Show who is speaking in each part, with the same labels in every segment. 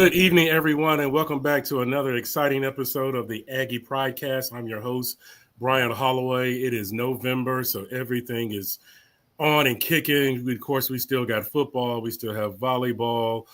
Speaker 1: Good evening, everyone, and welcome back to another exciting episode of the Aggie Pridecast. I'm your host, Brian Holloway. It is November, so everything is on and kicking. Of course, we still got football, we still have volleyball,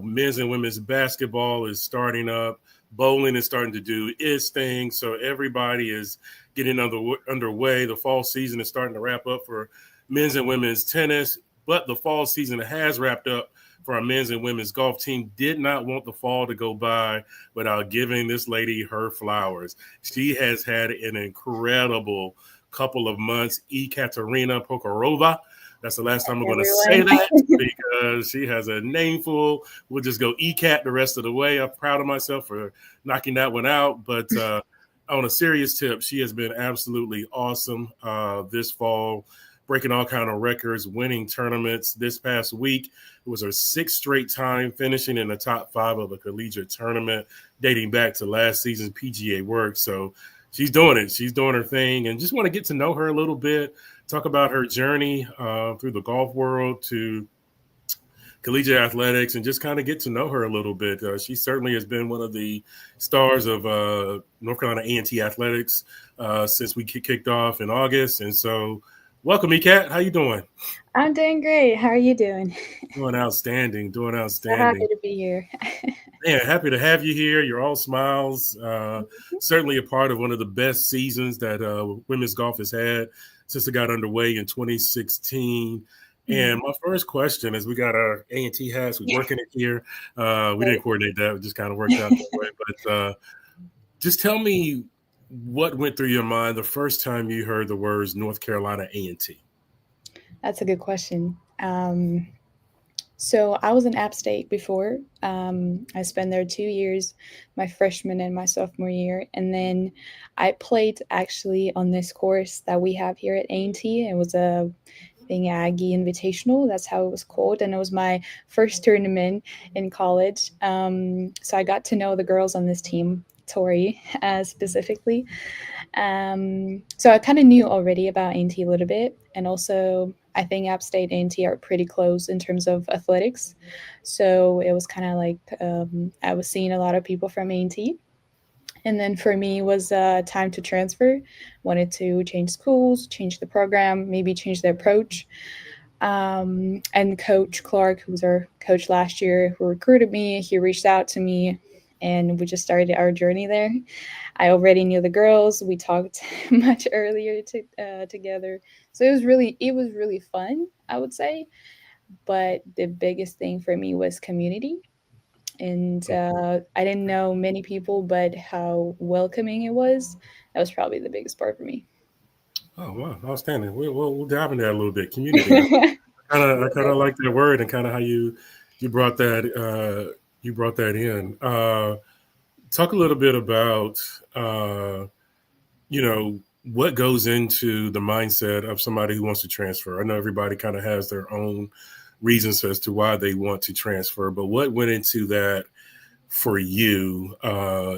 Speaker 1: men's and women's basketball is starting up, bowling is starting to do its thing. So everybody is getting underway. The fall season is starting to wrap up for men's and women's tennis, but the fall season has wrapped up for our men's and women's golf team. Did not want the fall to go by without giving this lady her flowers. She has had an incredible couple of months. Ekaterina Pokorova. That's the last time I'm going to say
Speaker 2: Everyone.
Speaker 1: that because she has a name full. We'll just go ECAT the rest of the way. I'm proud of myself for knocking that one out. But on a serious tip, she has been absolutely awesome this fall, breaking all kind of records, winning tournaments. This past week, it was her sixth straight time finishing in the top 5 of a collegiate tournament dating back to last season's PGA World. So she's doing it. She's doing her thing, and just want to get to know her a little bit, talk about her journey through the golf world to collegiate athletics, and just kind of get to know her a little bit. She certainly has been one of the stars of North Carolina A&T athletics since we kicked off in August. And so welcome, ECAT. How you doing?
Speaker 2: I'm doing great. How are you doing?
Speaker 1: Doing outstanding. Doing
Speaker 2: So happy
Speaker 1: outstanding.
Speaker 2: to be here.
Speaker 1: Man, happy to have you here. You're all smiles. Certainly a part of one of the best seasons that women's golf has had since it got underway in 2016. And my first question is, we got our A&T hats. We're working it here. We didn't coordinate that. It just kind of worked out that way. But just tell me what went through your mind the first time you heard the words North Carolina A&T.
Speaker 2: That's a good question. So I was in App State before. I spent there 2 years, my freshman and my sophomore year, and then I played actually on this course that we have here at A&T. It was a being Aggie Invitational. That's how it was called, and it was my first tournament in college. So I got to know the girls on this team, Tori specifically. So I kind of knew already about A&T a little bit, and also I think App State A&T are pretty close in terms of athletics. So it was kind of like I was seeing a lot of people from A&T. And then for me, it was time to transfer. Wanted to change schools, change the program, maybe change the approach. And Coach Clark, who was our coach last year, who recruited me, he reached out to me, and we just started our journey there. I already knew the girls. We talked much earlier together, so it was really fun, I would say. But the biggest thing for me was community, and I didn't know many people, but how welcoming it was. That was probably the biggest part for me.
Speaker 1: Oh, wow. Outstanding. We'll dive into that a little bit. Community. I kind of like that word, and kind of how you brought that in. Talk a little bit about you know what goes into the mindset of somebody who wants to transfer. I know everybody kind of has their own reasons as to why they want to transfer, but what went into that for you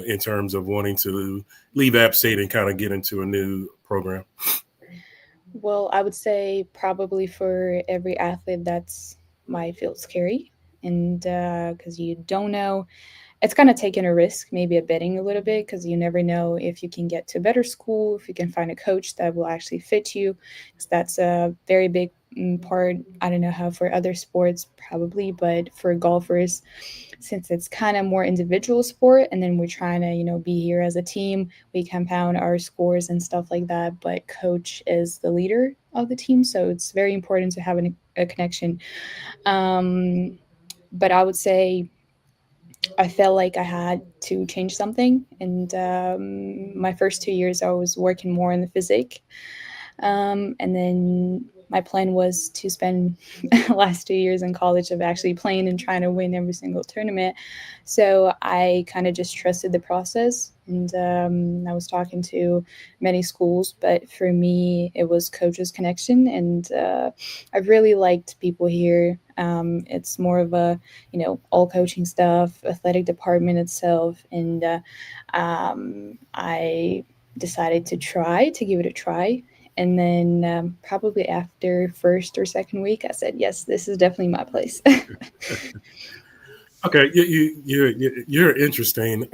Speaker 1: in terms of wanting to leave App State and kind of get into a new program?
Speaker 2: Well, I would say probably for every athlete that's might feel scary, and because you don't know, it's kind of taking a risk, maybe a betting a little bit, because you never know if you can get to a better school, if you can find a coach that will actually fit you. 'Cause that's a very big part. I don't know how for other sports, probably, but for golfers, since it's kind of more individual sport, and then we're trying to, be here as a team, we compound our scores and stuff like that. But coach is the leader of the team, so it's very important to have a connection. Um, but I would say I felt like I had to change something. And my first 2 years, I was working more in the physics. And then my plan was to spend the last 2 years in college of actually playing and trying to win every single tournament. So I kind of just trusted the process. And I was talking to many schools, but for me, it was coaches connection. And I really liked people here. It's more of a, all coaching stuff, athletic department itself. And I decided to give it a try. And then probably after first or second week, I said, yes, this is definitely my place.
Speaker 1: Okay, you're interesting.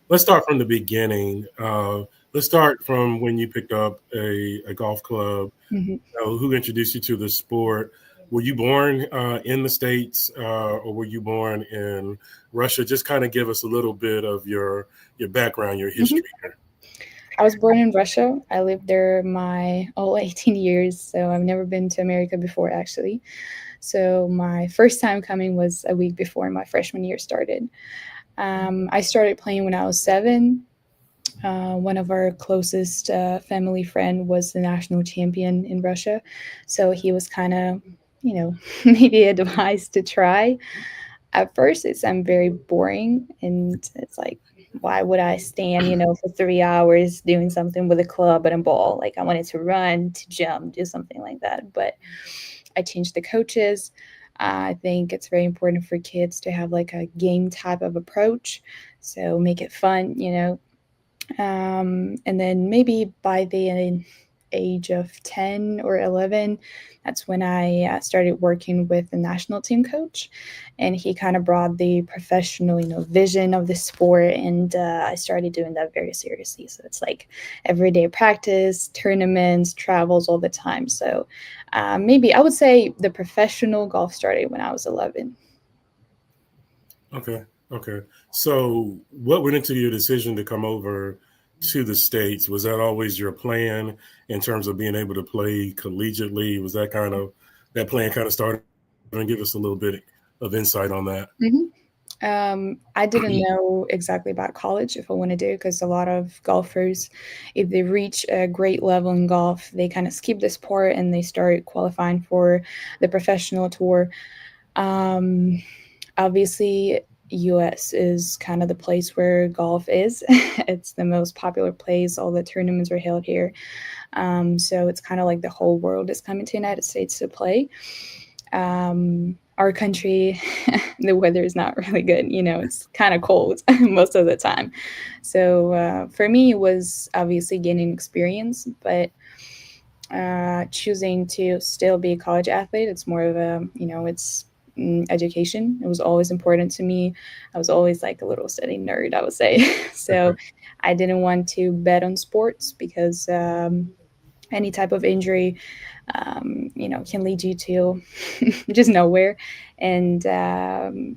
Speaker 1: Let's start from the beginning. Let's start from when you picked up a golf club.
Speaker 2: Mhm.
Speaker 1: Who introduced you to the sport? Were you born in the States or were you born in Russia? Just kind of give us a little bit of your background, your
Speaker 2: Mhm.
Speaker 1: history here.
Speaker 2: I was born in Russia. I lived there my all 18 years, so I've never been to America before actually. So my first time coming was a week before my freshman year started. I started playing when I was 7. One of our closest family friend was the national champion in Russia, so he was kind of, maybe advised to try. At first, it sounded very boring, and it's like, why would I stand, for 3 hours doing something with a club and a ball? Like I wanted to run, to jump, do something like that. But I changed the coaches. I think it's very important for kids to have like a game type of approach. So make it fun, and then maybe by the age of 10 or 11, that's when I started working with the national team coach. And he kind of brought the professional, vision of the sport. And I started doing that very seriously. So it's like everyday practice, tournaments, travels all the time. So maybe I would say the professional golf started when I was 11.
Speaker 1: Okay, okay. So, what went into your decision to come over to the States? Was that always your plan in terms of being able to play collegiately? Was that kind of that plan kind of started? And give us a little bit of insight on that.
Speaker 2: Mhm. I didn't know exactly about college if I want to do because a lot of golfers, if they reach a great level in golf, they kind of skip this part and they start qualifying for the professional tour. Um, Obviously, US is kind of the place where golf is. It's the most popular place. All the tournaments are held here. So it's kind of like the whole world is coming to the United States to play. Our country, the weather is not really good. It's kind of cold most of the time. So for me, it was obviously gaining experience, but choosing to still be a college athlete, it's more of a, it's education. It was always important to me. I was always like a little study nerd, I would say. So I didn't want to bet on sports because any type of injury can lead you to just nowhere. And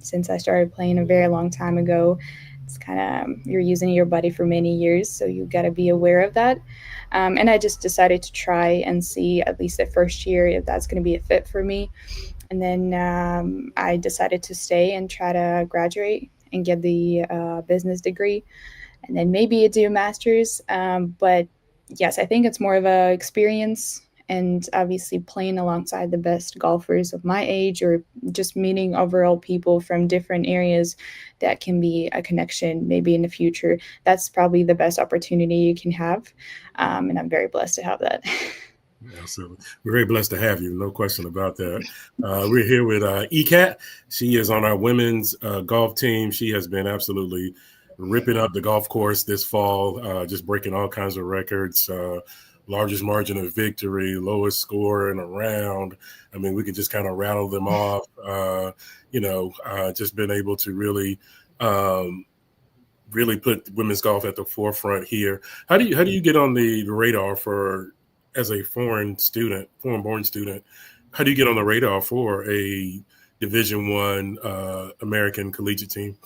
Speaker 2: since I started playing a very long time ago, it's kind of you're using your body for many years, so you got to be aware of that. And I just decided to try and see at least the first year if that's going to be a fit for me. And then I decided to stay and try to graduate and get the business degree, and then maybe do a master's. But yes, I think it's more of a experience and obviously playing alongside the best golfers of my age or just meeting overall people from different areas that can be a connection maybe in the future. That's probably the best opportunity you can have. And I'm very blessed to have that.
Speaker 1: Absolutely. We're very blessed to have you. No question about that. We're here with ECAT. She is on our women's golf team. She has been absolutely ripping up the golf course this fall, just breaking all kinds of records. Largest margin of victory, lowest score in a round. I mean, we could just kind of rattle them off. Just been able to really put women's golf at the forefront here. How do you get on the radar for as a foreign born student? How do you get on the radar for a Division 1 American collegiate team?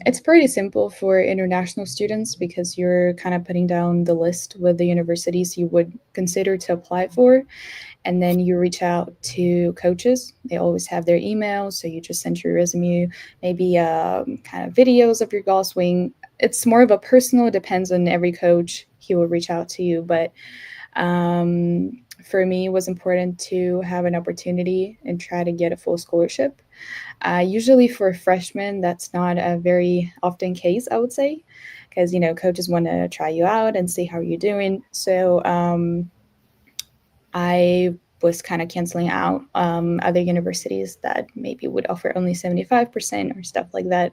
Speaker 2: It's pretty simple for international students because you're kind of putting down the list with the universities you would consider to apply for. And then you reach out to coaches. They always have their emails. So you just send your resume, maybe kind of videos of your golf swing. It's more of a personal, it depends on every coach. He will reach out to you. But for me, it was important to have an opportunity and try to get a full scholarship. Usually for freshmen, that's not a very often case, I would say, because coaches want to try you out and see how you're doing. So I was kind of canceling out other universities that maybe would offer only 75% or stuff like that.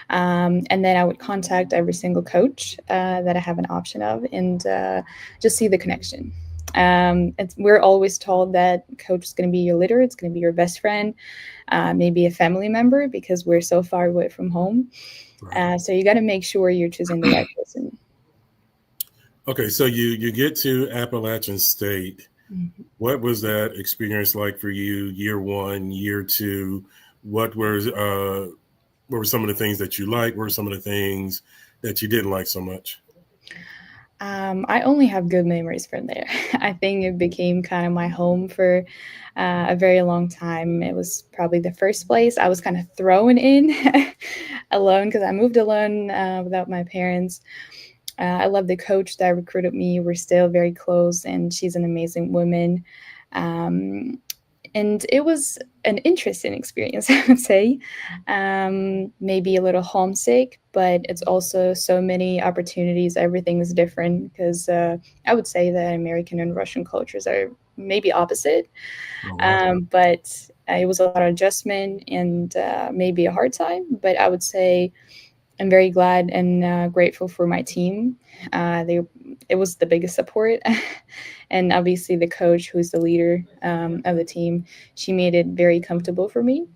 Speaker 2: And then I would contact every single coach that I have an option of and just see the connection. We're always told that coach is going to be your leader, it's going to be your best friend, maybe a family member, because we're so far away from home.
Speaker 1: Right.
Speaker 2: So you got to make sure you're choosing the right person.
Speaker 1: Okay, so you get to Appalachian State.
Speaker 2: Mhm.
Speaker 1: What was that experience like for you? Year one, year two. What were what were some of the things that you liked? What were some of the things that you didn't like so much?
Speaker 2: I only have good memories from there. I think it became kind of my home for a very long time. It was probably the first place I was kind of thrown in alone because I moved alone without my parents. I love the coach that recruited me. We're still very close, and she's an amazing woman. Um, and it was an interesting experience, I would say. Maybe a little homesick, but it's also so many opportunities. Everything is different because I would say that American and Russian cultures are maybe opposite.
Speaker 1: Oh wow.
Speaker 2: But it was a lot of adjustment and maybe a hard time. But I would say I'm very glad and grateful for my team. It was the biggest support, and obviously the coach, who's the leader of the team, she made it very comfortable for me.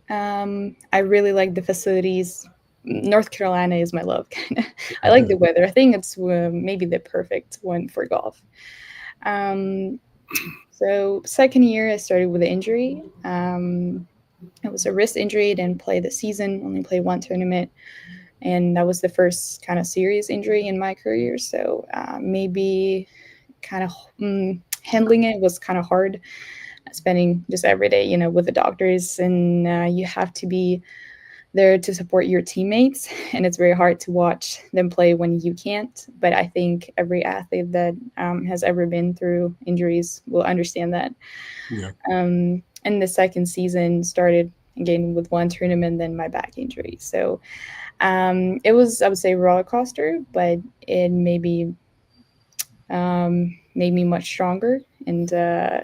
Speaker 2: I really like the facilities. North Carolina is my love. I like the weather. I think it's maybe the perfect one for golf. Um, so second year, I started with an injury. It was a wrist injury. Didn't play the season. Only played one tournament, and that was the first kind of serious injury in my career. So maybe kind of handling it was kind of hard. Spending just every day, with the doctors, and you have to be there to support your teammates, and it's very hard to watch them play when you can't. But I think every athlete that has ever been through injuries will understand that.
Speaker 1: Yeah.
Speaker 2: And the second season started again with one tournament, then my back injury. So it was, I would say, roller coaster, but it made me much stronger and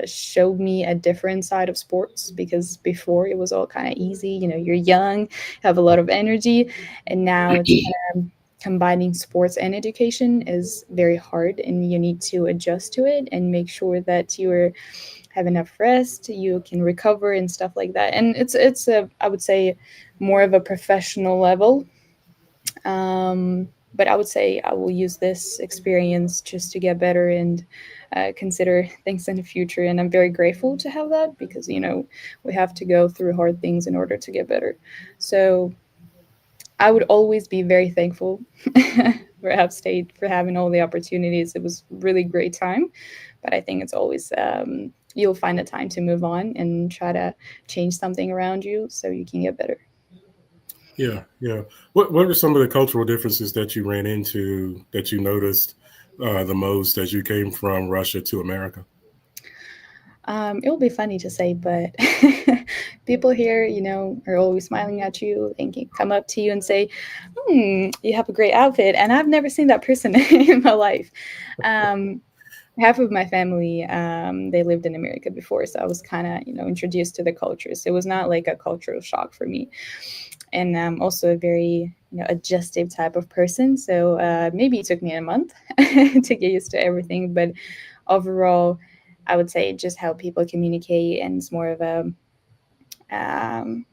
Speaker 2: showed me a different side of sports, because before it was all kind of easy. You're young, have a lot of energy, and now it's kind of combining sports and education is very hard, and you need to adjust to it and make sure that you have enough rest, you can recover and stuff like that. And it's a, I would say, more of a professional level. But I would say I will use this experience just to get better and consider things in the future. And I'm very grateful to have that, because we have to go through hard things in order to get better. So I would always be very thankful for App State, for having all the opportunities. It was really great time, but I think it's always you'll find a time to move on and try to change something around you so you can get better.
Speaker 1: Yeah, yeah. What are some of the cultural differences that you ran into that you noticed the most as you came from Russia to America?
Speaker 2: It will be funny to say, but people here, are always smiling at you and can come up to you and say, you have a great outfit. And I've never seen that person in my life. Um, Half of my family, they lived in America before. So I was kind of, introduced to the culture. So it was not like a cultural shock for me. And I'm also a very, adjustive type of person. So maybe it took me a month to get used to everything. But overall, I would say just how people communicate, and it's more of a um,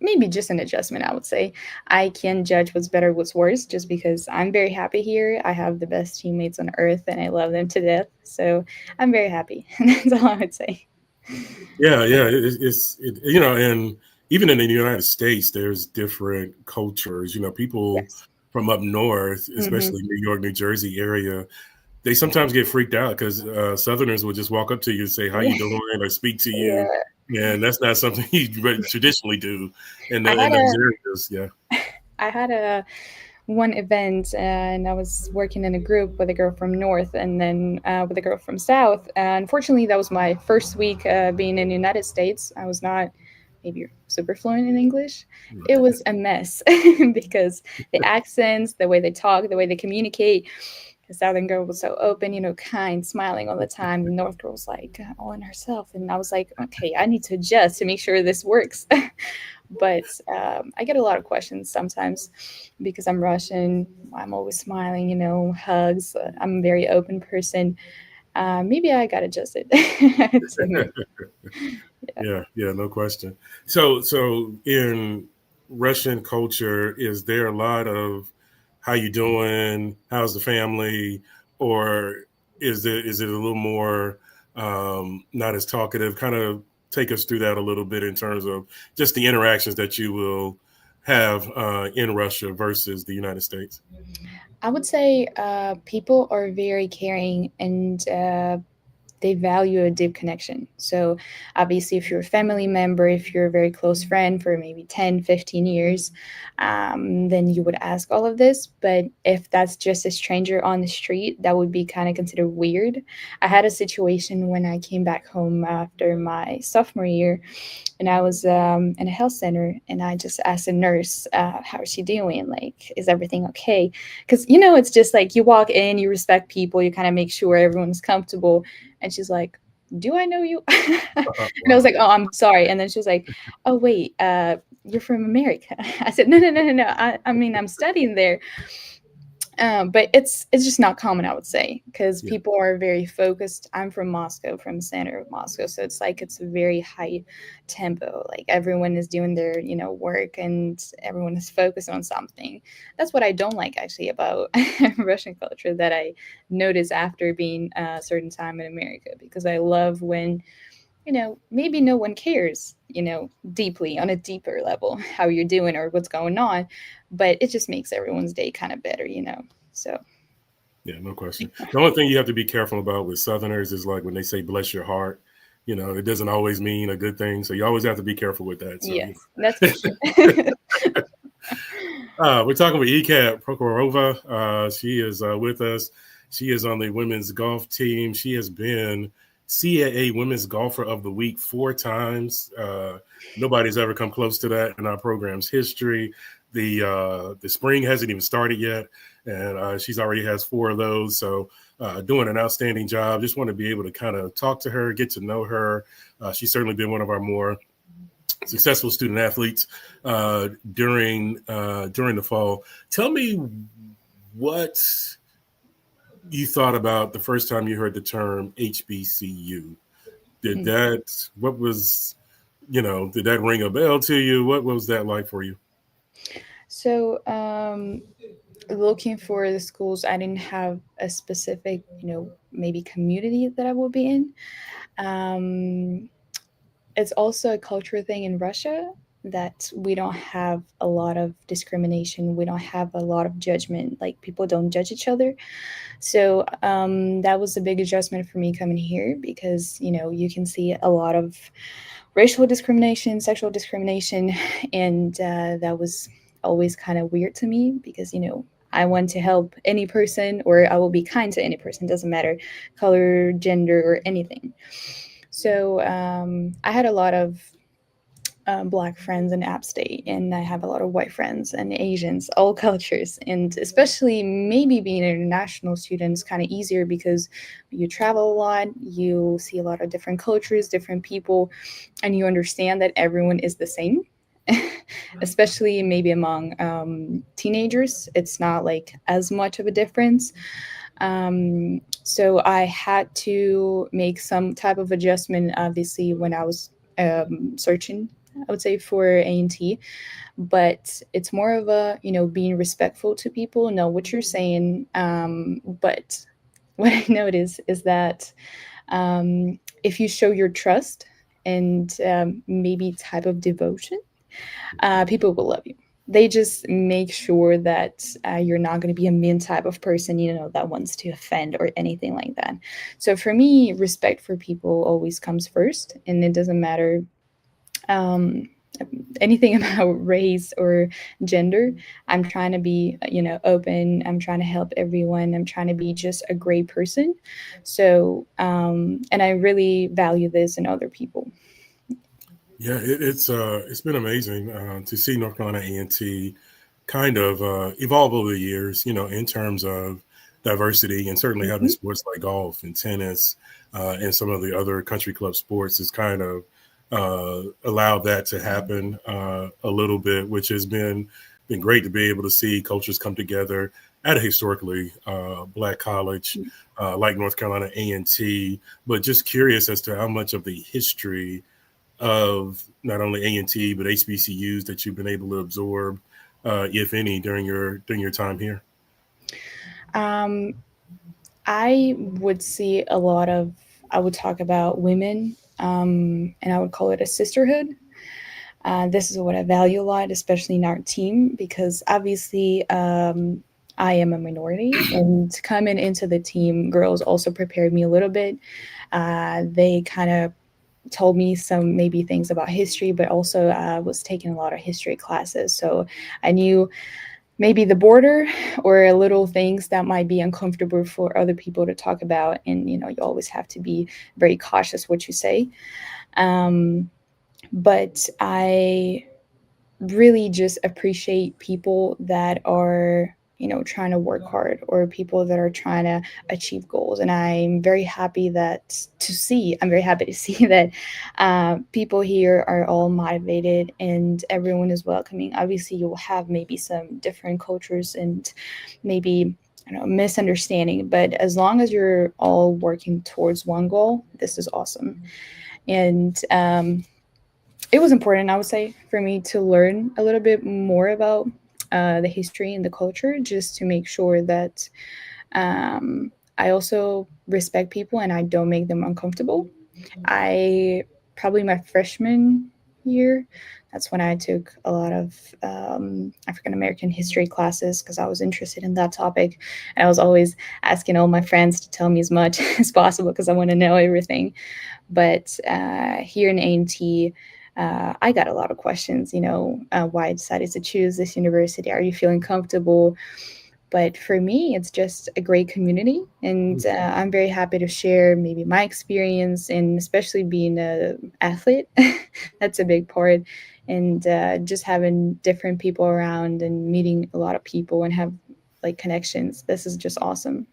Speaker 2: maybe just an adjustment. I would say I can judge what's better, what's worse, just because I'm very happy here. I have the best teammates on earth, and I love them to death. So I'm very happy. That's all I would say.
Speaker 1: Yeah, yeah. And even in the United States, there's different cultures. People
Speaker 2: Yes.
Speaker 1: from up north,
Speaker 2: Hmm.
Speaker 1: especially New York, New Jersey area, they sometimes get freaked out because Southerners will just walk up to you and say, "How you
Speaker 2: Yeah.
Speaker 1: doing?" or speak to you,
Speaker 2: Yeah.
Speaker 1: and that's not something you traditionally do
Speaker 2: I
Speaker 1: in
Speaker 2: had
Speaker 1: those
Speaker 2: a
Speaker 1: areas. Yeah.
Speaker 2: I had a one event, and I was working in a group with a girl from North, and then with a girl from South. Unfortunately, that was my first week being in the United States. I was not maybe super fluent in English. It was a mess because the accents, the way they talk, the way they communicate. The Southern girl was so open, kind, smiling all the time. The North girl was like all in herself, and I was like, okay, I need to adjust to make sure this works. But I get a lot of questions sometimes because I'm Russian. I'm always smiling, hugs. I'm a very open person. maybe I got adjusted to move.
Speaker 1: Yeah, no question. So in Russian culture, is there a lot of how you doing, how's the family, or is it a little more not as talkative? Kind of take us through that a little bit in terms of just the interactions that you will have in Russia versus the United States.
Speaker 2: I would say people are very caring and they value a deep connection. So, obviously, if you're a family member, if you're a very close friend for maybe 10, 15 years, then you would ask all of this. But if that's just a stranger on the street, that would be kind of considered weird. I had a situation when I came back home after my sophomore year, and I was in a health center, and I just asked a nurse, "How is she doing? Like, is everything okay?" Because it's just like you walk in, you respect people, you kind of make sure everyone's comfortable, and she's like, "Do I know you?" And I was
Speaker 1: Wow.
Speaker 2: like, "Oh, I'm sorry." And then she was like, "Oh, wait, you're from America." I said, "No, no, no, no, no. I mean, I'm studying there." But it's just not common, I would say, because
Speaker 1: Yeah.
Speaker 2: people are very focused. I'm from Moscow, from the center of Moscow, so it's like it's a very high tempo. Like everyone is doing their work, and everyone is focused on something. That's what I don't like actually about Russian culture that I noticed after being a certain time in America, because I love when maybe no one cares, deeply on a deeper level how you're doing or what's going on, but it just makes everyone's day kind of better. So,
Speaker 1: Yeah, no question. The only thing you have to be careful about with Southerners is like when they say "bless your heart," it doesn't always mean a good thing. So you always have to be careful with that. So
Speaker 2: yes, that's for sure.
Speaker 1: we're talking with Ekat Prokhorova. She is with us. She is on the women's golf team. She has been CAA Women's Golfer of the Week 4 times. Nobody's ever come close to that in our program's history. The spring hasn't even started yet, and she's already has 4 of those. So doing an outstanding job. Just want to be able to kind of talk to her, get to know her. She's certainly been one of our more successful student athletes during the fall. Tell me what you thought about the first time you heard the term HBCU. Did
Speaker 2: Mm.
Speaker 1: that? What was Did that ring a bell to you? What was that like for you?
Speaker 2: So, looking for the schools, I didn't have a specific, maybe community that I will be in. Um, it's also a cultural thing in Russia that we don't have a lot of discrimination. We don't have a lot of judgment. Like people don't judge each other. So that was a big adjustment for me coming here because you can see a lot of racial discrimination, sexual discrimination, and that was always kind of weird to me because I want to help any person, or I will be kind to any person. Doesn't matter color, gender, or anything. So I had a lot of black friends in App State, and I have a lot of white friends and Asians, all cultures, and especially maybe being an international student is kind of easier because you travel a lot, you see a lot of different cultures, different people, and you understand that everyone is the same. Especially maybe among teenagers, it's not like as much of a difference. So I had to make some type of adjustment, obviously, when I was searching, I would say, for A&T. But it's more of a, being respectful to people, know what you're saying. But what I notice is that if you show your trust and maybe type of devotion, people will love you. They just make sure that you're not going to be a mean type of person, that wants to offend or anything like that. So for me, respect for people always comes first, and it doesn't matter um, anything about race or gender. I'm trying to be, open. I'm trying to help everyone. I'm trying to be just a great person. So, and I really value this in other people.
Speaker 1: Yeah, it's been amazing to see North Carolina A&T kind of evolve over the years, in terms of diversity, and certainly having
Speaker 2: Mhm.
Speaker 1: sports like golf and tennis and some of the other country club sports has kind of allowed that to happen a little bit, which has been great to be able to see cultures come together. at a historically Black college like North Carolina A&T, but just curious as to how much of the history of not only A&T but HBCUs that you've been able to absorb, if any, during your time here.
Speaker 2: Um, I would see a lot of, I would talk about women, and I would call it a sisterhood. This is what I value a lot, especially in our team, because obviously I am a minority, and coming into the team, girls also prepared me a little bit. They kind of told me some maybe things about history, but also I was taking a lot of history classes. So I knew maybe the border or little things that might be uncomfortable for other people to talk about. And, you always have to be very cautious what you say. Um, but I really just appreciate people that are trying to work hard, or people that are trying to achieve goals. And I'm very happy to see that people here are all motivated and everyone is welcoming. Obviously you'll have maybe some different cultures and maybe misunderstanding, but as long as you're all working towards one goal, this is awesome. And it was important, I would say, for me to learn a little bit more about the history and the culture, just to make sure that I also respect people and I don't make them uncomfortable. I probably my freshman year, that's when I took a lot of African American history classes because I was interested in that topic. And I was always asking all my friends to tell me as much as possible because I want to know everything. But here in A&T, I got a lot of questions, why I decided to choose this university. Are you feeling comfortable? But for me, it's just a great community. And I'm very happy to share maybe my experience, and especially being an athlete. That's a big part. And just having different people around and meeting a lot of people and have like connections. This is just awesome.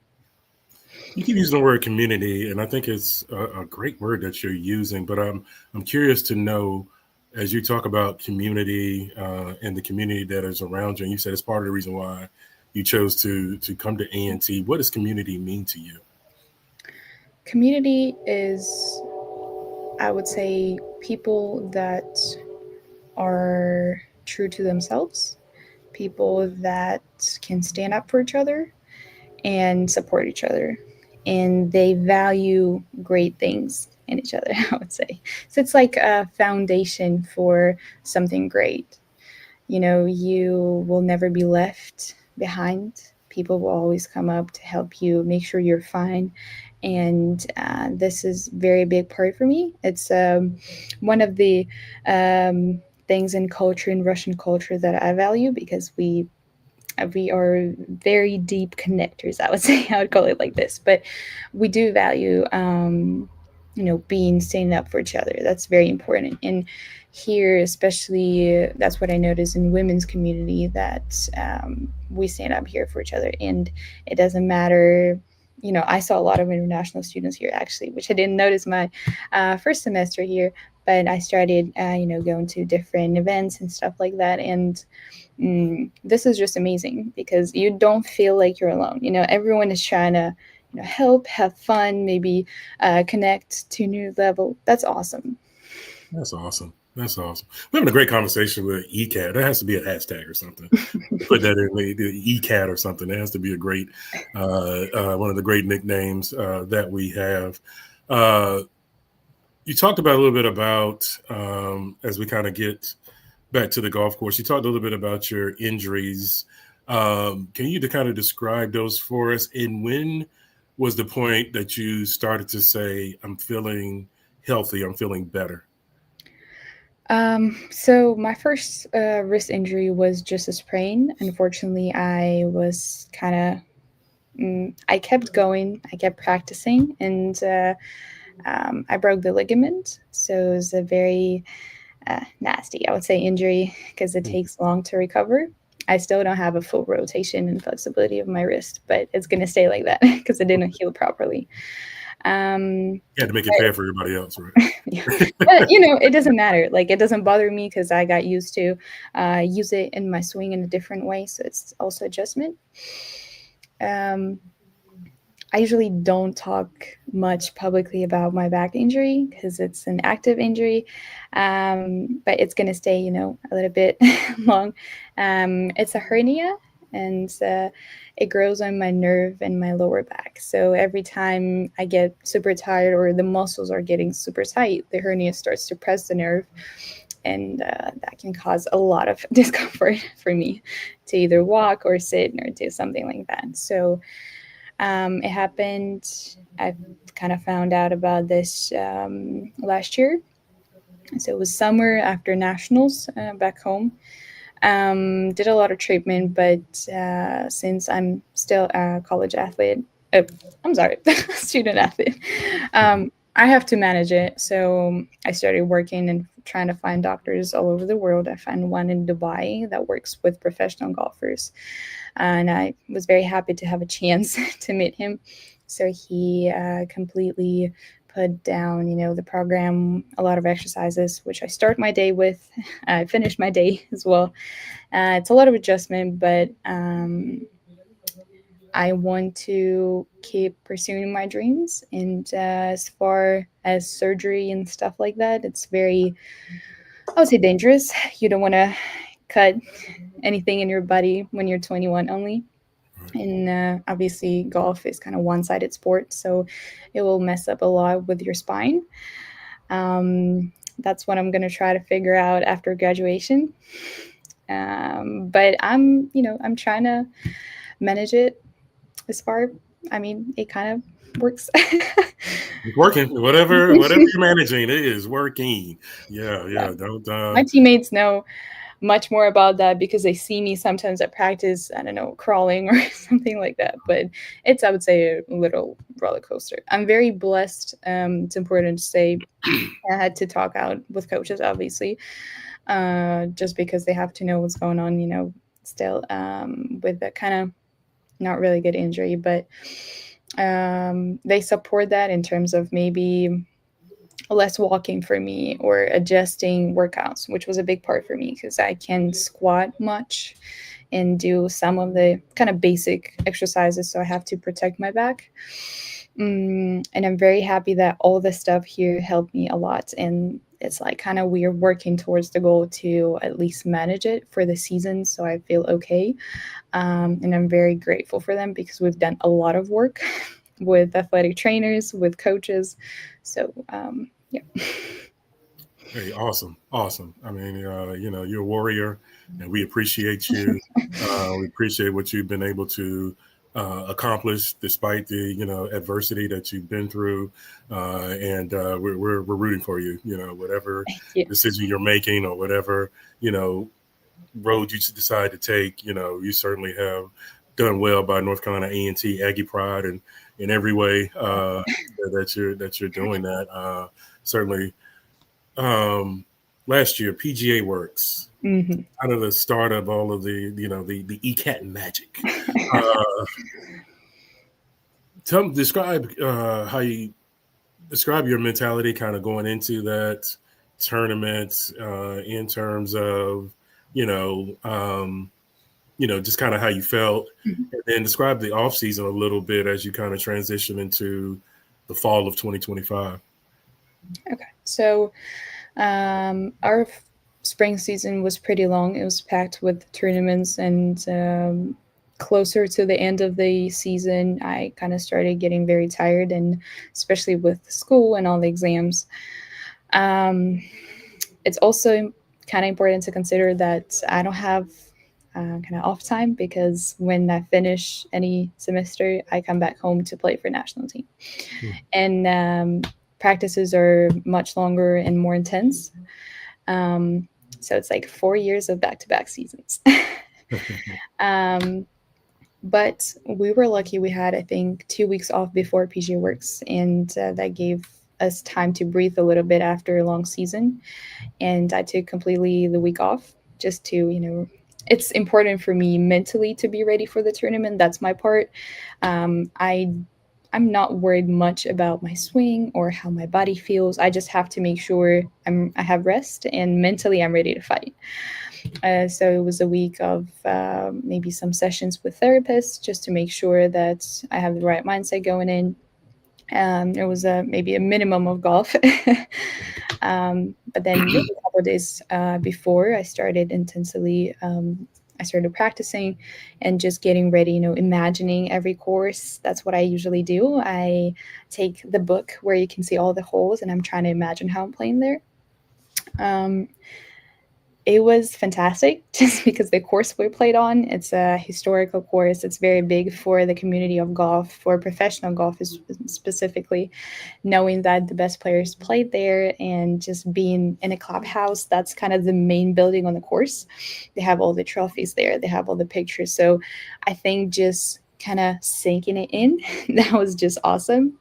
Speaker 1: You keep using the word community, and I think it's a great word that you're using. But I'm curious to know, as you talk about community and the community that is around you, and you said it's part of the reason why you chose to come to A&T. What does community mean to you?
Speaker 2: Community is, I would say, people that are true to themselves, people that can stand up for each other and support each other. And they value great things in each other, I would say. So it's like a foundation for something great. You will never be left behind. People will always come up to help you make sure you're fine. And this is very big part for me. It's one of the things in culture, in Russian culture, that I value, because we are very deep connectors, I would say. I would call it like this. But we do value being standing up for each other. That's very important. And here especially, that's what I notice in women's community, that we stand up here for each other. And it doesn't matter. I saw a lot of international students here, actually, which I didn't notice my first semester here. But I started going to different events and stuff like that. And this is just amazing, because you don't feel like you're alone. Everyone is trying to help, have fun, maybe connect to a new level. That's awesome.
Speaker 1: That's awesome. That's awesome. We're having a great conversation with ECAT. That has to be a hashtag or something. Put that in the ECAT or something. That has to be a great, one of the great nicknames that we have. You talked about a little bit about, as we kind of get back to the golf course, you talked a little bit about your injuries. Can you kind of describe those for us? And when was the point that you started to say, I'm feeling healthy, I'm feeling better?
Speaker 2: So my first wrist injury was just a sprain. Unfortunately, I was kind of, I kept going, I kept practicing, and I broke the ligament. So it was a very nasty, I would say, injury, because it takes long to recover. I still don't have a full rotation and flexibility of my wrist, but it's going to stay like that because it didn't heal properly.
Speaker 1: You had to make it fair for everybody else, right?
Speaker 2: Yeah. But it doesn't matter. Like, it doesn't bother me because I got used to use it in my swing in a different way. So it's also adjustment. Um, I usually don't talk much publicly about my back injury because it's an active injury, but it's going to stay, a little bit long. It's a hernia, and it grows on my nerve in my lower back. So every time I get super tired or the muscles are getting super tight, the hernia starts to press the nerve, and that can cause a lot of discomfort for me to either walk or sit or do something like that. So it happened. I kind of found out about this last year. So it was summer after nationals back home. Did a lot of treatment, but since I'm still a college athlete, uh, I'm sorry, student athlete, I have to manage it. So I started working and trying to find doctors all over the world. I found one in Dubai that works with professional golfers, and I was very happy to have a chance to meet him. So he completely put down, the program, a lot of exercises, which I start my day with. I finish my day as well. It's a lot of adjustment, but I want to keep pursuing my dreams. And as far as surgery and stuff like that, it's very, I would say, dangerous. You don't want to cut anything in your body when you're 21 only. And obviously, golf is kind of one sided sport, so it will mess up a lot with your spine. That's what I'm going to try to figure out after graduation. But I'm trying to manage it as far. I mean, it kind of works.
Speaker 1: It's working. Whatever you're managing, it is working. Yeah,
Speaker 2: Yeah.
Speaker 1: yeah. Don't
Speaker 2: My teammates know much more about that because they see me sometimes at practice, I don't know, crawling or something like that. But it's, I would say, a little roller coaster. I'm very blessed. It's important to say I had to talk out with coaches, obviously, just because they have to know what's going on, still with that kind of not really good injury. But they support that in terms of maybe less walking for me or adjusting workouts, which was a big part for me because I can squat much and do some of the kind of basic exercises. So I have to protect my back. And I'm very happy that all the stuff here helped me a lot. And it's like kind of we're working towards the goal to at least manage it for the season. So I feel okay. And I'm very grateful for them because we've done a lot of work with athletic trainers, with coaches. So, yeah.
Speaker 1: Hey, awesome, awesome. I mean, you're a warrior, and we appreciate you. We appreciate what you've been able to accomplish despite the adversity that you've been through, and we're rooting for you. Whatever
Speaker 2: Thank you.
Speaker 1: decision you're making or whatever road you decide to take, you certainly have done well by North Carolina A&T Aggie Pride, and in every way that you're doing that. Certainly last year, PGA Works,
Speaker 2: Mm-hmm.
Speaker 1: out of the start of all of the ECAT magic. Uh, describe how you describe your mentality, kind of going into that tournament in terms of you know um, just kind of how you felt, and then describe the off season a little bit as you kind of transition into the fall of 2025.
Speaker 2: Okay. So, our spring season was pretty long. It was packed with tournaments, and closer to the end of the season, I kind of started getting very tired, and especially with school and all the exams. Um, it's also kind of important to consider that I don't have kind of off time because when I finish any semester, I come back home to play for national team. And practices are much longer and more intense. Um, so it's like 4 years of back to back seasons. um, but we were lucky we had, I think, 2 weeks off before PGA Works, and that gave us time to breathe a little bit after a long season. And I took completely the week off just to, it's important for me mentally to be ready for the tournament. That's my part. I'm not worried much about my swing or how my body feels. I just have to make sure I have rest and mentally I'm ready to fight. So it was a week of maybe some sessions with therapists just to make sure that I have the right mindset going in. There was maybe a minimum of golf. But then maybe a couple of days before I started intensely, I started practicing and just getting ready, imagining every course. That's what I usually do. I take the book where you can see all the holes and I'm trying to imagine how I'm playing there. Um, it was fantastic just because the course we played on, it's a historical course. It's very big for the community of golf, for professional golf specifically, knowing that the best players played there and just being in a clubhouse. That's kind of the main building on the course. They have all the trophies there, they have all the pictures. So I think just kind of sinking it in, that was just awesome.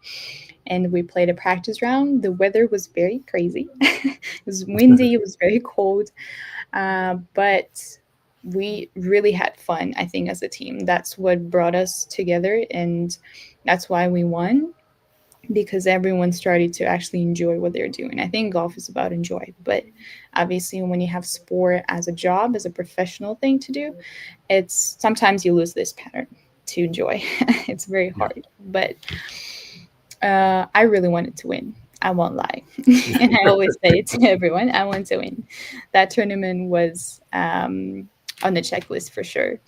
Speaker 2: And we played a practice round. The weather was very crazy. It was windy, it was very cold. But we really had fun, I think, as a team. That's what brought us together, and that's why we won, because everyone started to actually enjoy what they're doing. I think golf is about enjoy, but obviously when you have sport as a job, as a professional thing to do, it's sometimes you lose this pattern to enjoy. It's very
Speaker 1: Yeah.
Speaker 2: hard, but I really wanted to win. I won't lie. And I always say it to everyone, I want to win. That tournament was on the checklist for sure.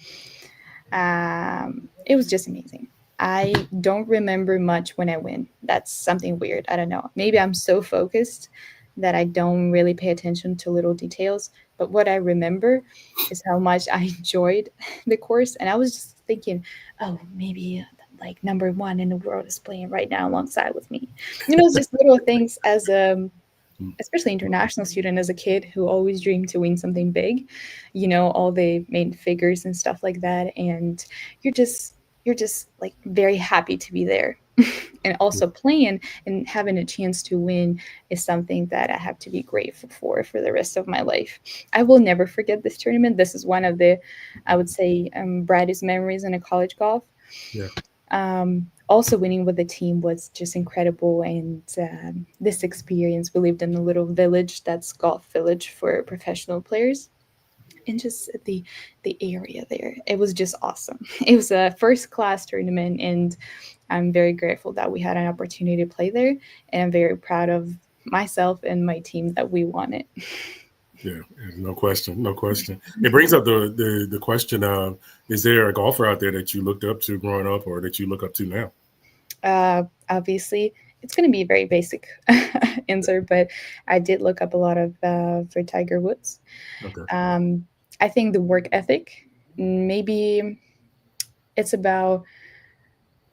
Speaker 2: It was just amazing. I don't remember much when I win. That's something weird. I don't know. Maybe I'm so focused that I don't really pay attention to little details. But what I remember is how much I enjoyed the course. And I was just thinking, oh, maybe like number one in the world is playing right now alongside with me. It's just little things as especially international student, as a kid who always dreamed to win something big, all the main figures and stuff like that. And you're just like very happy to be there. And also playing and having a chance to win is something that I have to be grateful for the rest of my life. I will never forget this tournament. This is one of the, I would say, brightest memories in a college golf.
Speaker 1: Yeah.
Speaker 2: Also winning with the team was just incredible. And this experience, we lived in a little village that's golf village for professional players, and just the area there, it was just awesome. It was a first class tournament, and I'm very grateful that we had an opportunity to play there, and I'm very proud of myself and my team that we won it.
Speaker 1: Yeah, no question, no question. It brings up the question of, is there a golfer out there that you looked up to growing up, or that you look up to now?
Speaker 2: Obviously, it's going to be a very basic answer, but I did look up a lot of for Tiger Woods.
Speaker 1: Okay.
Speaker 2: I think the work ethic, maybe it's about,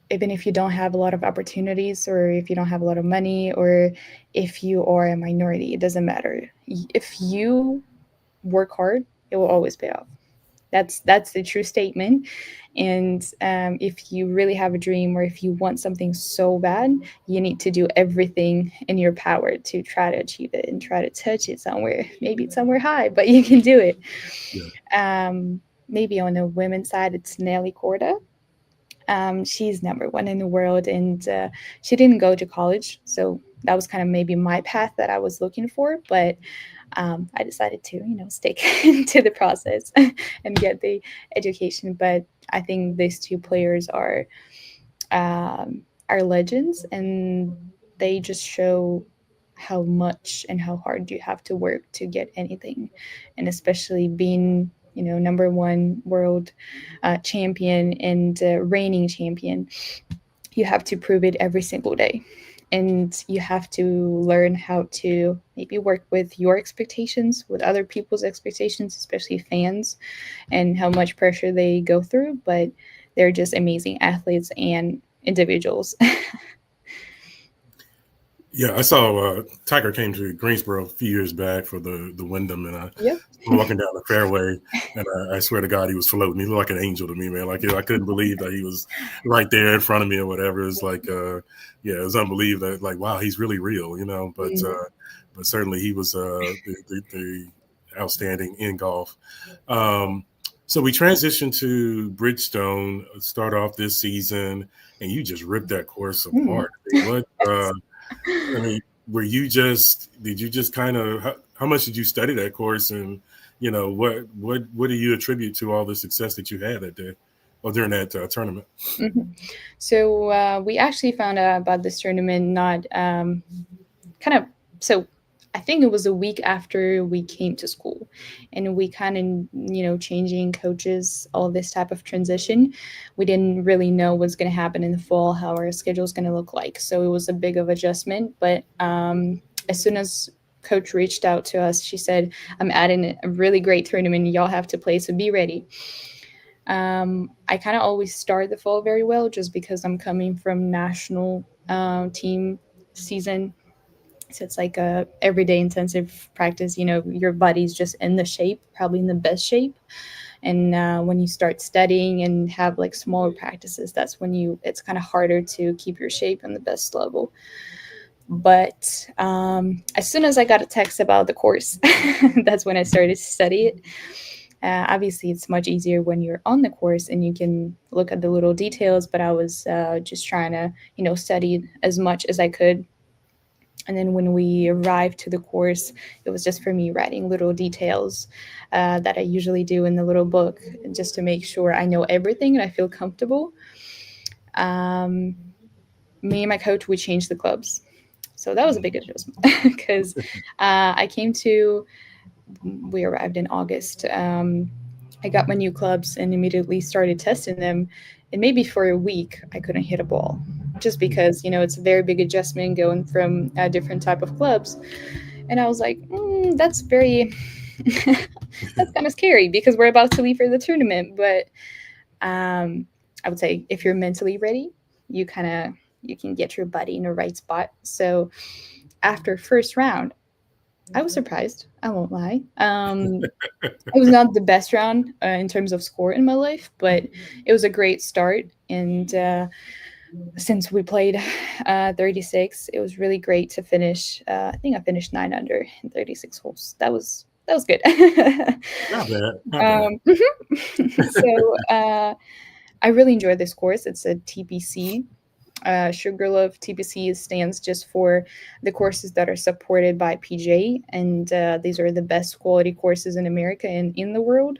Speaker 2: even if you don't have a lot of opportunities, or if you don't have a lot of money, or if you are a minority, it doesn't matter. If you work hard, it will always pay off. That's the true statement. And if you really have a dream, or if you want something so bad, you need to do everything in your power to try to achieve it and try to touch it somewhere. Maybe it's somewhere high, but you can do it.
Speaker 1: Yeah.
Speaker 2: Maybe on the women's side, it's Nelly Corda. She's number one in the world, and she didn't go to college, so that was kind of maybe my path that I was looking for. But I decided to, stick to the process and get the education. But I think these two players are legends, and they just show how much and how hard you have to work to get anything, and especially being number one world champion and reigning champion, you have to prove it every single day. And you have to learn how to maybe work with your expectations, with other people's expectations, especially fans, and how much pressure they go through. But they're just amazing athletes and individuals.
Speaker 1: Yeah, I saw Tiger came to Greensboro a few years back for the Wyndham, and I
Speaker 2: Yep.
Speaker 1: was walking down the fairway, and I swear to God, he was floating. He looked like an angel to me, man. Like, I couldn't believe that he was right there in front of me or whatever. It's like, yeah, it was unbelievable. Like, wow, he's really real, But certainly he was the outstanding in golf. So we transitioned to Bridgestone, start off this season, and you just ripped that course apart. I mean, what? I mean, did you just kind of, how how much did you study that course, and what do you attribute to all the success that you had that day or during that tournament?
Speaker 2: Mhm. So we actually found out about this tournament not kind of so I think it was a week after we came to school, and we kind of, changing coaches, all this type of transition. We didn't really know what's going to happen in the fall, how our schedule is going to look like. So it was a big of adjustment. But as soon as coach reached out to us, she said, "I'm adding a really great tournament. Y'all have to play, so be ready." I kind of always start the fall very well just because I'm coming from national team season, so it's like a everyday intensive practice. Your body's just in the shape, probably in the best shape. And when you start studying and have like smaller practices, that's when it's kind of harder to keep your shape in the best level. But as soon as I got a text about the course, that's when I started to study it. Obviously, it's much easier when you're on the course and you can look at the little details. But I was just trying to, study as much as I could. And then when we arrived to the course, it was just for me writing little details that I usually do in the little book, just to make sure I know everything and I feel comfortable. Um, Me and my coach, we changed the clubs. So that was a big adjustment because I came to, we arrived in August. I got my new clubs and immediately started testing them. And maybe for a week, I couldn't hit a ball just because, it's a very big adjustment going from a different type of clubs. And I was like, that's very, that's kind of scary because we're about to leave for the tournament. But I would say if you're mentally ready, you can get your body in the right spot. So after first round, I was surprised. I won't lie. It was not the best round in terms of score in my life, but it was a great start. And since we played 36, it was really great to finish. I think I finished 9 under in 36 holes. That was good.
Speaker 1: Not bad, not bad.
Speaker 2: So I really enjoyed this course. It's a TPC. Sugarloaf TPC stands just for the courses that are supported by PJ, and these are the best quality courses in America and in the world.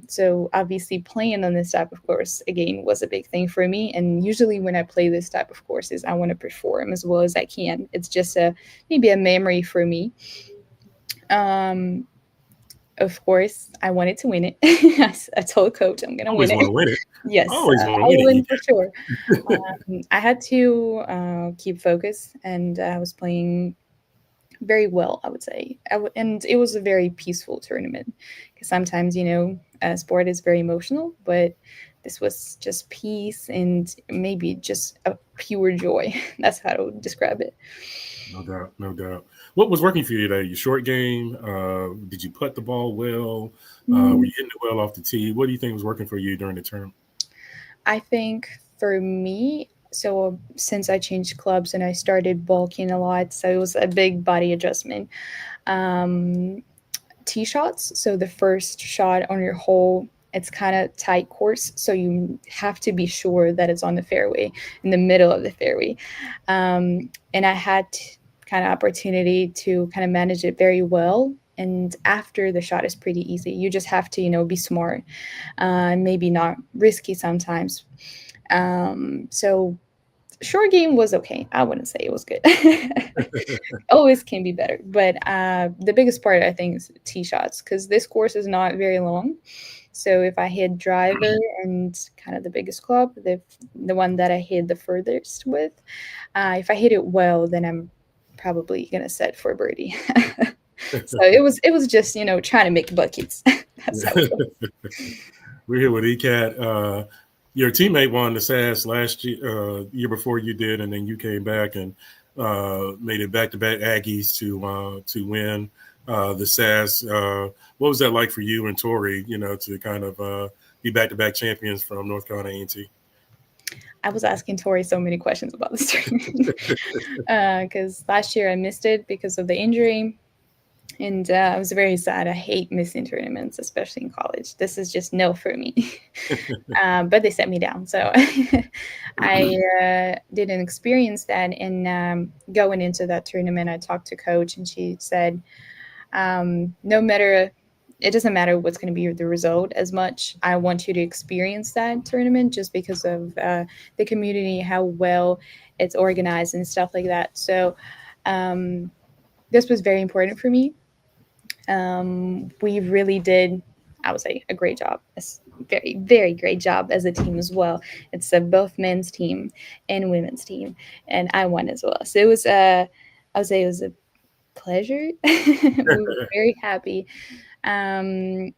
Speaker 2: So obviously playing on this type of course again was a big thing for me. And usually when I play this type of courses, I want to perform as well as I can. It's just maybe a memory for me. Um, of course, I wanted to win it. I told coach I'm gonna win
Speaker 1: Always want
Speaker 2: it.
Speaker 1: to win it.
Speaker 2: Yes,
Speaker 1: Always want to
Speaker 2: I'll
Speaker 1: win
Speaker 2: win
Speaker 1: it.
Speaker 2: for sure. I had to keep focus, and I was playing very well, I would say. And it was a very peaceful tournament because sometimes, sport is very emotional, but this was just peace and maybe just a pure joy. That's how I would describe it.
Speaker 1: No doubt, no doubt. What was working for you today? Your short game? Did you putt the ball well? Were
Speaker 2: Mm,
Speaker 1: you hitting it well off the tee? What do you think was working for you during the term?
Speaker 2: I think for me, so since I changed clubs and I started bulking a lot, so it was a big body adjustment. Um, Tee shots. So the first shot on your hole, it's kind of tight course, so you have to be sure that it's on the fairway, in the middle of the fairway. And I had kind of opportunity to kind of manage it very well. And after the shot is pretty easy. You just have to, be smart, maybe not risky sometimes. So short game was okay. I wouldn't say it was good. Always can be better. But the biggest part, I think, is tee shots because this course is not very long. So if I hit driver and kind of the biggest club, the one that I hit the furthest with, if I hit it well, then I'm probably gonna set for birdie. So it was just trying to make buckets. That's how it goes.
Speaker 1: We're here with ECAT. Your teammate won the SAS last year before you did, and then you came back and made it back-to-back Aggies to win the SAS. What was that like for you and Tori? To kind of be back-to-back champions from North Carolina A&T.
Speaker 2: I was asking Tori so many questions about this tournament because last year I missed it because of the injury. And I was very sad. I hate missing tournaments, especially in college. This is just no for me. But they set me down. So I didn't experience that. And going into that tournament, I talked to coach and she said, No matter, it doesn't matter what's going to be the result as much. I want you to experience that tournament just because of the community, how well it's organized and stuff like that. So um, this was very important for me. We really did, I would say, a great job. A very, very great job as a team as well. It's a both men's team and women's team, and I won as well. So it was I would say it was a pleasure. We were very happy. Um,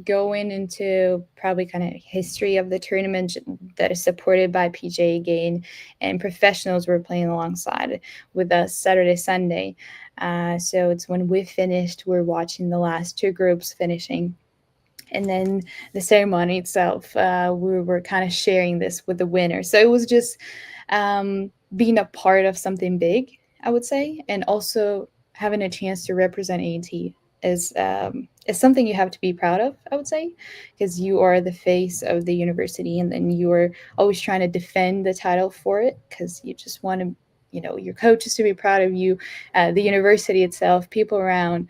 Speaker 2: Going into probably kind of history of the tournament that is supported by PJ again, and professionals were playing alongside with us Saturday, Sunday. So it's when we finished, we're watching the last two groups finishing. And then the ceremony itself, we were kind of sharing this with the winner. So it was just being a part of something big, I would say, and also having a chance to represent A&T is something you have to be proud of, I would say, because you are the face of the university, and then you are always trying to defend the title for it because you just want to, your coaches to be proud of you, the university itself, people around.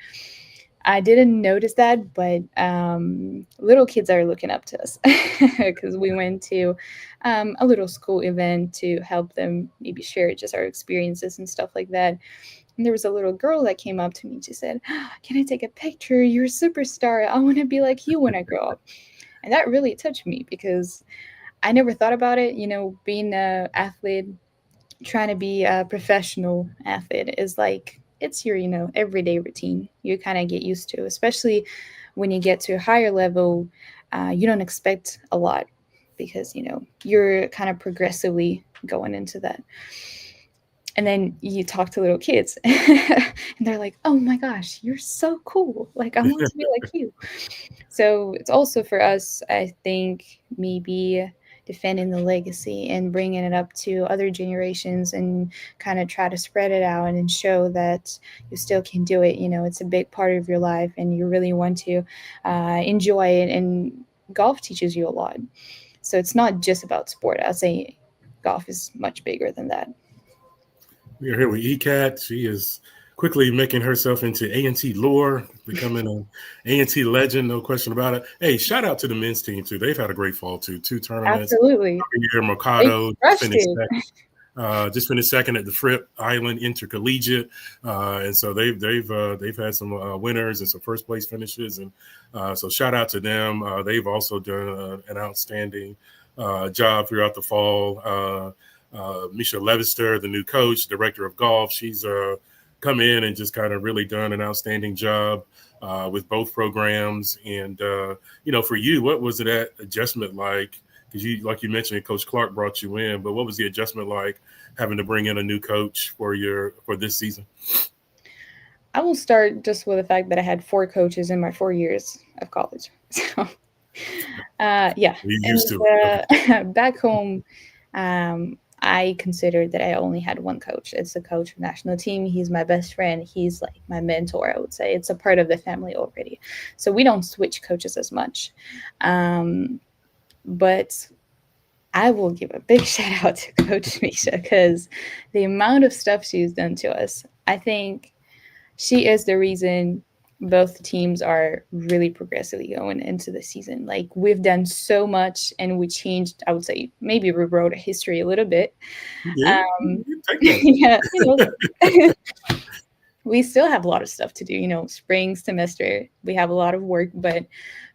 Speaker 2: I didn't notice that, but little kids are looking up to us because we went to a little school event to help them maybe share just our experiences and stuff like that. And there was a little girl that came up to me. She said, "Can I take a picture? You're a superstar. I want to be like you when I grow up." And that really touched me because I never thought about it. Being an athlete, trying to be a professional athlete is like it's your everyday routine. You kind of get used to, especially when you get to a higher level. You don't expect a lot because you're kind of progressively going into that. And then you talk to little kids and they're like, "Oh my gosh, you're so cool, like I want to be like you." So it's also for us, I think, maybe defending the legacy and bringing it up to other generations and kind of try to spread it out and show that you still can do it. It's a big part of your life and you really want to enjoy it. And golf teaches you a lot. So it's not just about sport. I'd say golf is much bigger than that.
Speaker 1: We are here with ECAT. She is quickly making herself into A&T lore, becoming an A&T legend, no question about it. Hey, shout out to the men's team, too. They've had a great fall, too. 2 tournaments.
Speaker 2: Absolutely.
Speaker 1: Here,
Speaker 2: They
Speaker 1: Mercado
Speaker 2: crushed
Speaker 1: finished
Speaker 2: it.
Speaker 1: second. Just finished second at the Fripp Island Intercollegiate, and so they've had some winners and some first place finishes, and so shout out to them. They've also done an outstanding job throughout the fall. Misha Levister, the new coach, director of golf, she's come in and just kind of really done an outstanding job with both programs. And for you, what was that adjustment like? Because like you mentioned, Coach Clark brought you in, but what was the adjustment like having to bring in a new coach for this season?
Speaker 2: I will start just with the fact that I had 4 coaches in my 4 years of college. So, yeah.
Speaker 1: You're used
Speaker 2: And
Speaker 1: to it.
Speaker 2: back home, I considered that I only had one coach. It's the coach of national team. He's my best friend. He's like my mentor, I would say. It's a part of the family already. So we don't switch coaches as much. But I will give a big shout out to Coach Misha because the amount of stuff she's done to us, I think she is the reason both teams are really progressively going into the season. Like we've done so much and we changed, I would say, maybe rewrote history a little bit.
Speaker 1: Yeah, take
Speaker 2: Yeah,
Speaker 1: that.
Speaker 2: we still have a lot of stuff to do, spring semester, we have a lot of work, but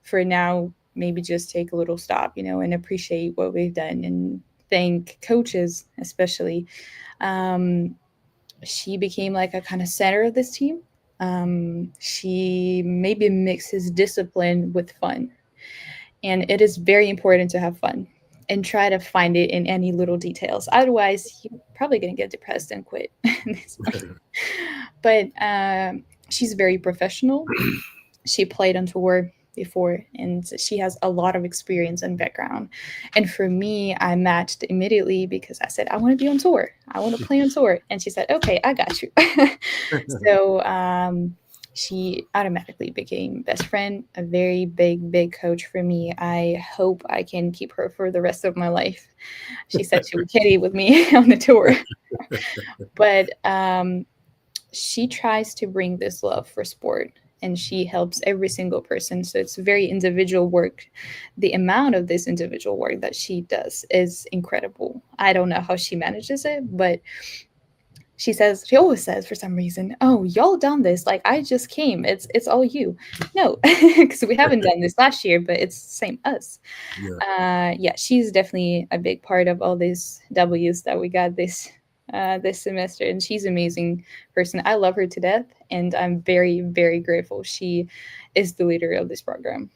Speaker 2: for now, maybe just take a little stop, and appreciate what we've done and thank coaches, especially. Um, she became like a kind of center of this team. She maybe mixes discipline with fun. And it is very important to have fun and try to find it in any little details. Otherwise, you're probably going to get depressed and quit. But she's very professional. She played on tour before and she has a lot of experience and background. And for me, I matched immediately because I said, I want to be on tour. I want to play on tour. And she said, okay, I got you. So she automatically became best friend, a very big, big coach for me. I hope I can keep her for the rest of my life. She said she would carry with me on the tour. But she tries to bring this love for sport and she helps every single person. So it's very individual work. The amount of this individual work that she does is incredible. I don't know how she manages it, but she always says for some reason, "Oh, y'all done this. Like I just came. It's all you." No, because we haven't done this last year, but it's same us.
Speaker 1: Yeah,
Speaker 2: Yeah, she's definitely a big part of all these W's that we got this semester, and she's an amazing person. I love her to death, and I'm very, very grateful she is the leader of this program.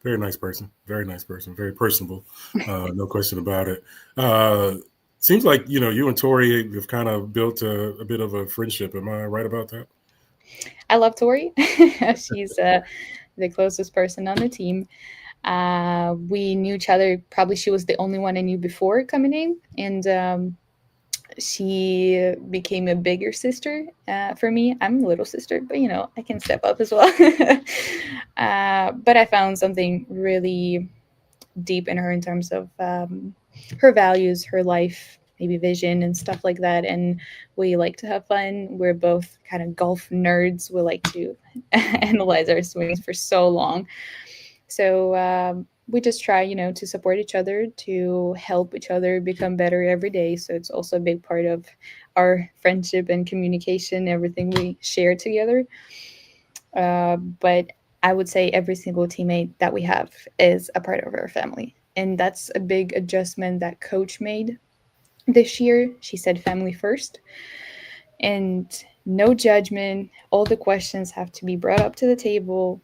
Speaker 1: very nice person. Very nice person. Very personable. No question about it. Uh, Seems like you and Tori have kind of built a bit of a friendship. Am I right about that?
Speaker 2: I love Tori. She's the closest person on the team. We knew each other. Probably she was the only one I knew before coming in, and she became a bigger sister for me. I'm a little sister, but I can step up as well. But I found something really deep in her in terms of her values, her life, maybe vision and stuff like that. And we like to have fun. We're both kind of golf nerds. We like to analyze our swings for so long. So we just try, to support each other, to help each other become better every day. So it's also a big part of our friendship and communication, everything we share together. But I would say every single teammate that we have is a part of our family. And that's a big adjustment that coach made this year. She said family first and no judgment. All the questions have to be brought up to the table.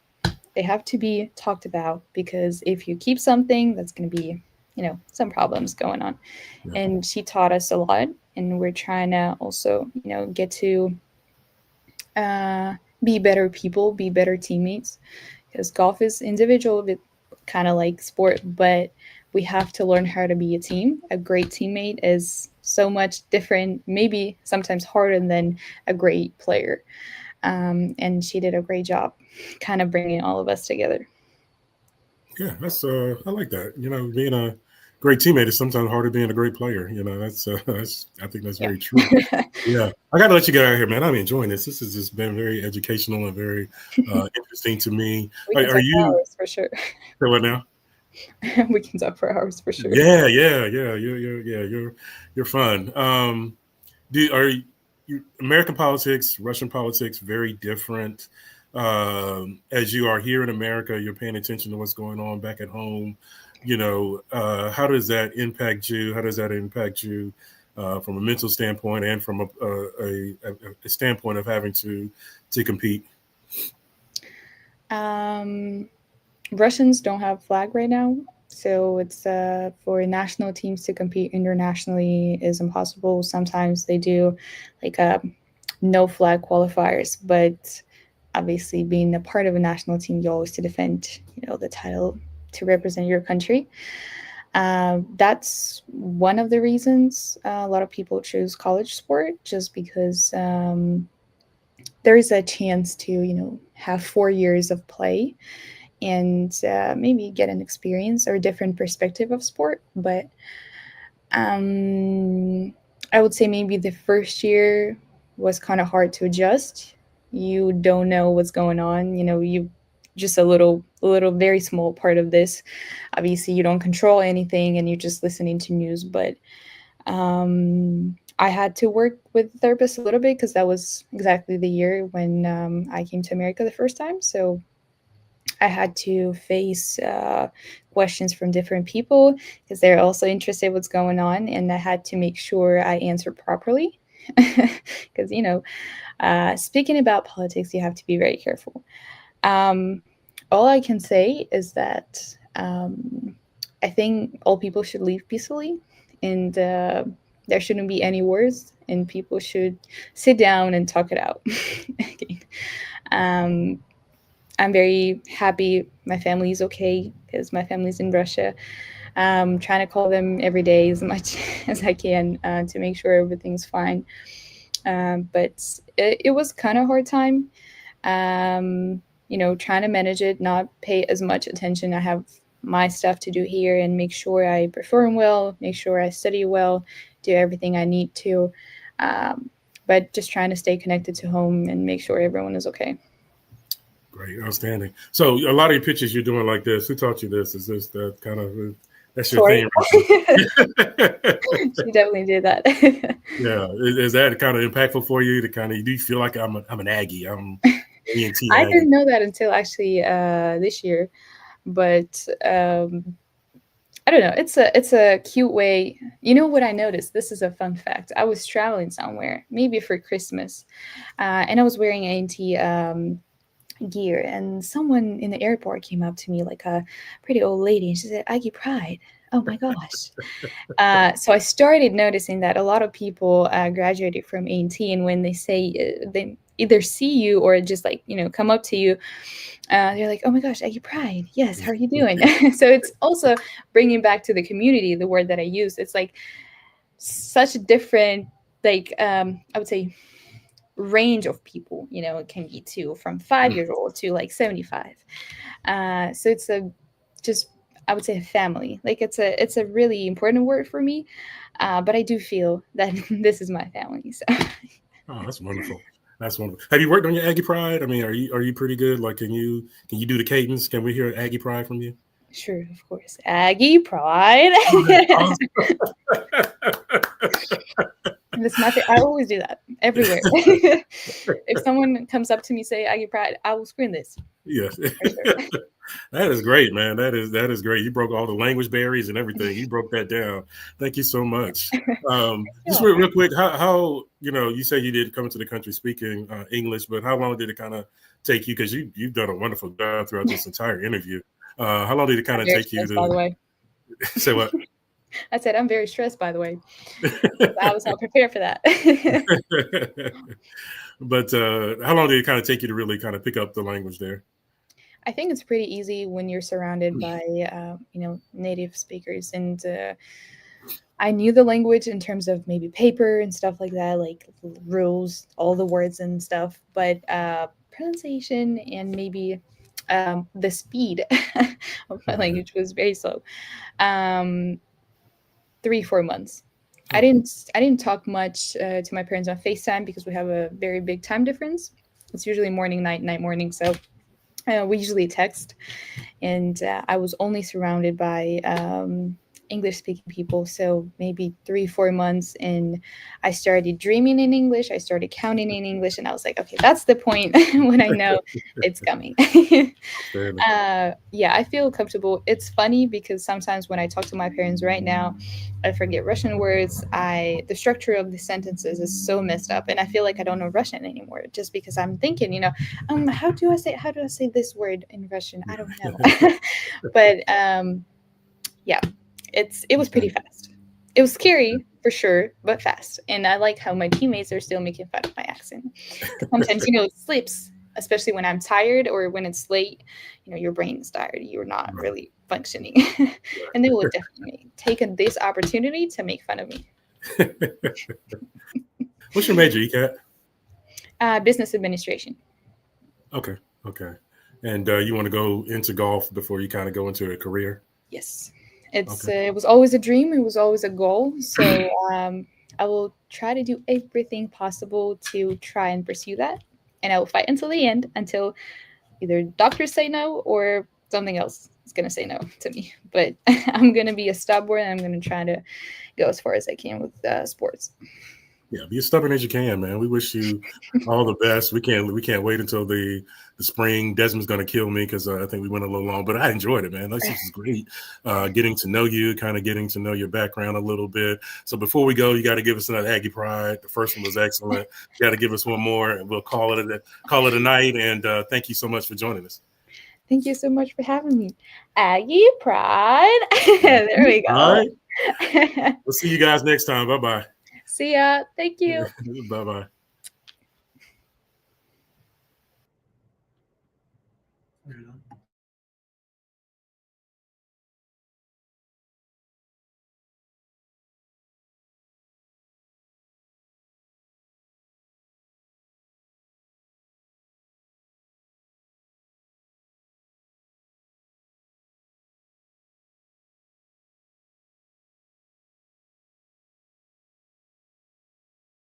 Speaker 2: They have to be talked about because if you keep something, that's going to be, some problems going on.
Speaker 1: Yeah.
Speaker 2: And she taught us a lot. And we're trying to also, get to uh, be better people, be better teammates. Because golf is individual, kind of like sport, but we have to learn how to be a team. A great teammate is so much different, maybe sometimes harder than a great player. And she did a great job kind of bringing all of us together.
Speaker 1: Yeah, that's I like that. Being a great teammate is sometimes harder than being a great player. That's I think that's
Speaker 2: Yeah.
Speaker 1: very true. Yeah, I got to let you get out of here, man. I'm enjoying this. This has just been very educational and very interesting to me.
Speaker 2: We
Speaker 1: Are,
Speaker 2: can
Speaker 1: are
Speaker 2: talk for
Speaker 1: you
Speaker 2: hours for sure.
Speaker 1: what now?
Speaker 2: We can talk for hours for sure.
Speaker 1: Yeah, yeah, yeah. You're fun. Do are you American politics, Russian politics very different? As you are here in America, you're paying attention to what's going on back at home. How does that impact you? How does that impact you from a mental standpoint and from a standpoint of having to compete?
Speaker 2: Um, Russians don't have flag right now, so it's for national teams to compete internationally is impossible. Sometimes they do like no flag qualifiers, but obviously being a part of a national team, you always to defend the title to represent your country. That's one of the reasons a lot of people choose college sport, just because there is a chance to have 4 years of play and maybe get an experience or a different perspective of sport. But um, I would say maybe the first year was kind of hard to adjust. You don't know what's going on. You just a little, very small part of this. Obviously, you don't control anything, and you're just listening to news. But I had to work with therapists a little bit because that was exactly the year when I came to America the first time. So I had to face questions from different people because they're also interested what's going on, and I had to make sure I answer properly. Because speaking about politics, you have to be very careful. Um, all I can say is that I think all people should live peacefully, and there shouldn't be any wars, and people should sit down and talk it out. Okay. um, I'm very happy my family is okay because my family's in Russia. Trying to call them every day as much as I can to make sure everything's fine. But it was kind of a hard time. Trying to manage it, not pay as much attention. I have my stuff to do here and make sure I perform well, make sure I study well, do everything I need to. Um, but just trying to stay connected to home and make sure everyone is okay.
Speaker 1: Great, outstanding. So a lot of your pictures you're doing like this. Who taught you this? Is this the kind of that's your
Speaker 2: Tori.
Speaker 1: thing? Right?
Speaker 2: She definitely did that.
Speaker 1: Yeah, is that kind of impactful for you? To kind of do you feel like I'm an Aggie? I'm ENT
Speaker 2: I
Speaker 1: Aggie.
Speaker 2: didn't know that until actually this year, but I don't know. It's a cute way. You know what I noticed? This is a fun fact. I was traveling somewhere, maybe for Christmas, and I was wearing ANT gear, and someone in the airport came up to me, like a pretty old lady, and she said, "Aggie Pride." Oh my gosh. So I started noticing that a lot of people graduated from A&T, and when they say they either see you or just like come up to you, they're like, "Oh my gosh, Aggie Pride, yes, how are you doing?" So it's also bringing back to the community the word that I use. It's like such a different, like I would say, range of people. It can be from 5 years old to like 75. So it's a just, I would say, a family. Like it's a really important word for me. But I do feel that this is my family. So
Speaker 1: Oh, that's wonderful. That's wonderful. Have you worked on your Aggie Pride? I mean, are you pretty good? Like, can you do the cadence? Can we hear Aggie Pride from you?
Speaker 2: sure, of course, Aggie Pride.
Speaker 1: Awesome.
Speaker 2: That's my I always do that everywhere. If someone comes up to me say Aggie Pride, I will scream this.
Speaker 1: Yes.
Speaker 2: For sure.
Speaker 1: That is great, man. That is great. You broke all the language barriers and everything. You broke that down. Thank you so much. Just real quick, how you say you did come into the country speaking English, but how long did it kind of take you? Because you've done a wonderful job throughout this entire interview. How long did it kind of take you to?
Speaker 2: By the way,
Speaker 1: say what?
Speaker 2: I said I'm very stressed. By the way, I was not prepared for that.
Speaker 1: But how long did it kind of take you to really kind of pick up the language there?
Speaker 2: I think it's pretty easy when you're surrounded by native speakers, and I knew the language in terms of maybe paper and stuff like that, like rules, all the words and stuff, but pronunciation and maybe the speed of my language was very slow. 3-4 months. I didn't talk much to my parents on FaceTime because we have a very big time difference. It's usually morning, night, night, morning. So we usually text, and I was only surrounded by English-speaking people. So maybe 3-4 months, and I started dreaming in English. I started counting in English, and I was like, okay, that's the point when I know it's coming. Yeah, I feel comfortable. It's funny because sometimes when I talk to my parents right now, I forget Russian words. The structure of the sentences is so messed up, and I feel like I don't know Russian anymore just because I'm thinking, how do I say this word in Russian? I don't know. But yeah, it was pretty fast. It was scary for sure, but fast. And I like how my teammates are still making fun of my accent. Sometimes, it slips, especially when I'm tired or when it's late. Your brain is tired. You're not really functioning. And they will definitely take this opportunity to make fun of me.
Speaker 1: What's your major, ECAT?
Speaker 2: Business administration.
Speaker 1: Okay. And you want to go into golf before you kind of go into a career?
Speaker 2: Yes. It was always a dream. It was always a goal. So I will try to do everything possible to try and pursue that. And I will fight until the end, until either doctors say no or something else is going to say no to me. But I'm going to be a stubborn, and I'm going to try to go as far as I can with sports.
Speaker 1: Yeah, be as stubborn as you can, man. We wish you all the best. We can't wait until the spring. Desmond's going to kill me because I think we went a little long, but I enjoyed it, man. This is great. Getting to know you, kind of getting to know your background a little bit. So before we go, you got to give us another Aggie Pride. The first one was excellent. You got to give us one more, and we'll call it a night. And thank you so much for joining us.
Speaker 2: Thank you so much for having me. Aggie Pride. There we go.
Speaker 1: All right. We'll see you guys next time. Bye-bye.
Speaker 2: See ya. Thank you.
Speaker 1: Bye-bye.